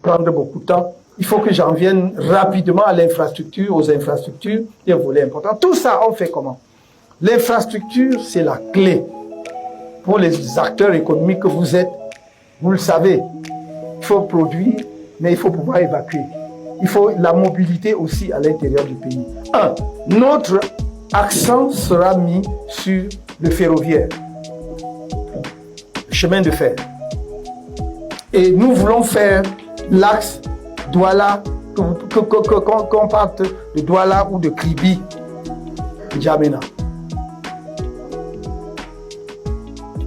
prendre beaucoup de temps. Il faut que j'en vienne rapidement à l'infrastructure, aux infrastructures, il y a un volet important. Tout ça, on fait comment? L'infrastructure, c'est la clé. Pour les acteurs économiques que vous êtes, vous le savez, il faut produire, mais il faut pouvoir évacuer. Il faut la mobilité aussi à l'intérieur du pays. Notre accent sera mis sur le ferroviaire, le chemin de fer. Et nous voulons faire l'axe Douala, qu'on parte de Douala ou de Kribi, N'Djamena.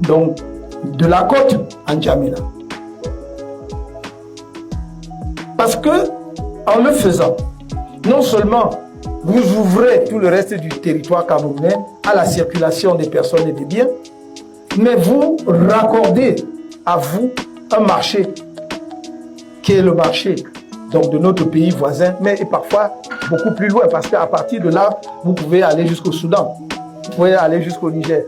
Donc, de la côte à N'Djamena. Parce que, en le faisant, non seulement vous ouvrez tout le reste du territoire camerounais à la circulation des personnes et des biens, mais vous raccordez à vous un marché qui est le marché donc, de notre pays voisin, mais parfois beaucoup plus loin, parce qu'à partir de là, vous pouvez aller jusqu'au Soudan, vous pouvez aller jusqu'au Niger.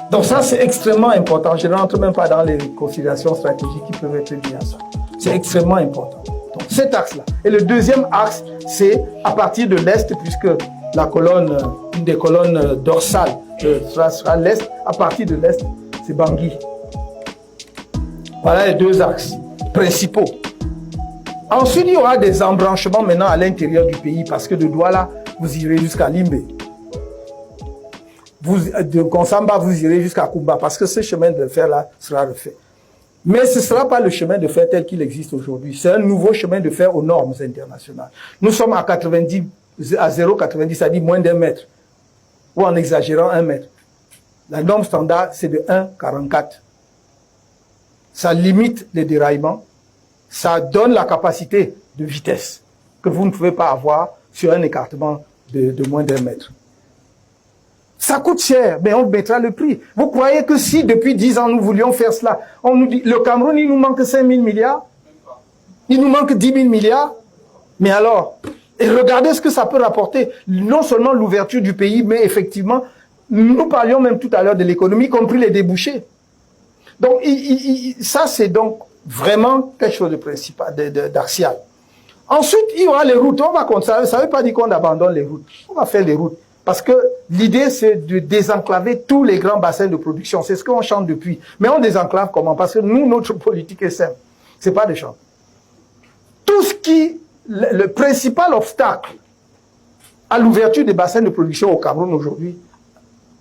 Donc ça, c'est extrêmement important. Je ne rentre même pas dans les considérations stratégiques qui peuvent être liées à ça. C'est extrêmement important. Donc cet axe-là. Et le deuxième axe, c'est à partir de l'Est, puisque la colonne, une des colonnes dorsales sera l'Est, à partir de l'Est, c'est Bangui. Voilà les deux axes principaux. Ensuite, il y aura des embranchements maintenant à l'intérieur du pays, parce que de Douala, vous irez jusqu'à Limbe. De Konsamba, vous irez jusqu'à Kumba, parce que ce chemin de fer-là sera refait. Mais ce ne sera pas le chemin de fer tel qu'il existe aujourd'hui. C'est un nouveau chemin de fer aux normes internationales. Nous sommes à 90, à 0,90, c'est-à-dire moins d'1 mètre, ou en exagérant 1 mètre. La norme standard, c'est de 1,44. Ça limite les déraillements. Ça donne la capacité de vitesse que vous ne pouvez pas avoir sur un écartement de moins d'1 mètre. Ça coûte cher, mais on mettra le prix. Vous croyez que si depuis 10 ans nous voulions faire cela, on nous dit, le Cameroun, il nous manque 5 000 milliards, il nous manque 10 000 milliards, mais alors, et regardez ce que ça peut rapporter, non seulement l'ouverture du pays, mais effectivement, nous parlions même tout à l'heure de l'économie, y compris les débouchés. Donc, ça c'est donc vraiment quelque chose de principal, d'axial. Ensuite, il y aura les routes. On va comme ça ne veut pas dire qu'on abandonne les routes. On va faire les routes. Parce que l'idée, c'est de désenclaver tous les grands bassins de production. C'est ce qu'on chante depuis. Mais on désenclave comment? Parce que nous, notre politique est simple. C'est pas des chants. Tout ce qui, le principal obstacle à l'ouverture des bassins de production au Cameroun aujourd'hui,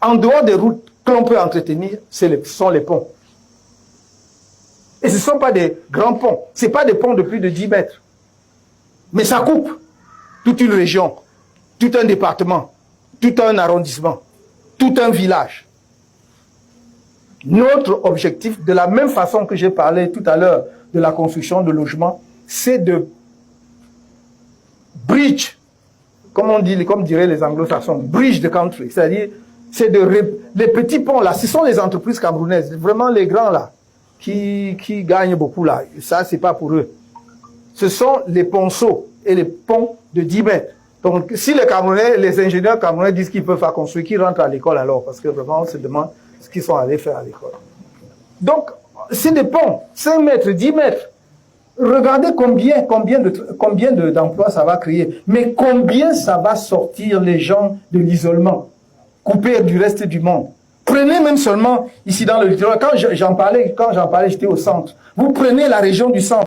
en dehors des routes que l'on peut entretenir, ce sont les ponts. Et ce ne sont pas des grands ponts. Ce ne sont pas des ponts de plus de 10 mètres. Mais ça coupe toute une région, tout un département, tout un arrondissement, tout un village. Notre objectif, de la même façon que j'ai parlé tout à l'heure de la construction de logements, c'est de bridge, comme on dit, comme diraient les anglo-saxons, bridge the country. C'est-à-dire, c'est les petits ponts là, ce sont les entreprises camerounaises, vraiment les grands là, qui gagnent beaucoup là. Ça, c'est pas pour eux. Ce sont les ponceaux et les ponts de 10 mètres. Donc, si les Camerounais, les ingénieurs camerounais disent qu'ils peuvent pas construire, qu'ils rentrent à l'école alors, parce que vraiment, on se demande ce qu'ils sont allés faire à l'école. Donc, c'est des ponts, 5 mètres, 10 mètres. Regardez combien d'emplois ça va créer, mais combien ça va sortir les gens de l'isolement, couper du reste du monde. Prenez même seulement ici dans le littoral, quand j'en parlais, j'étais au centre. Vous prenez la région du centre.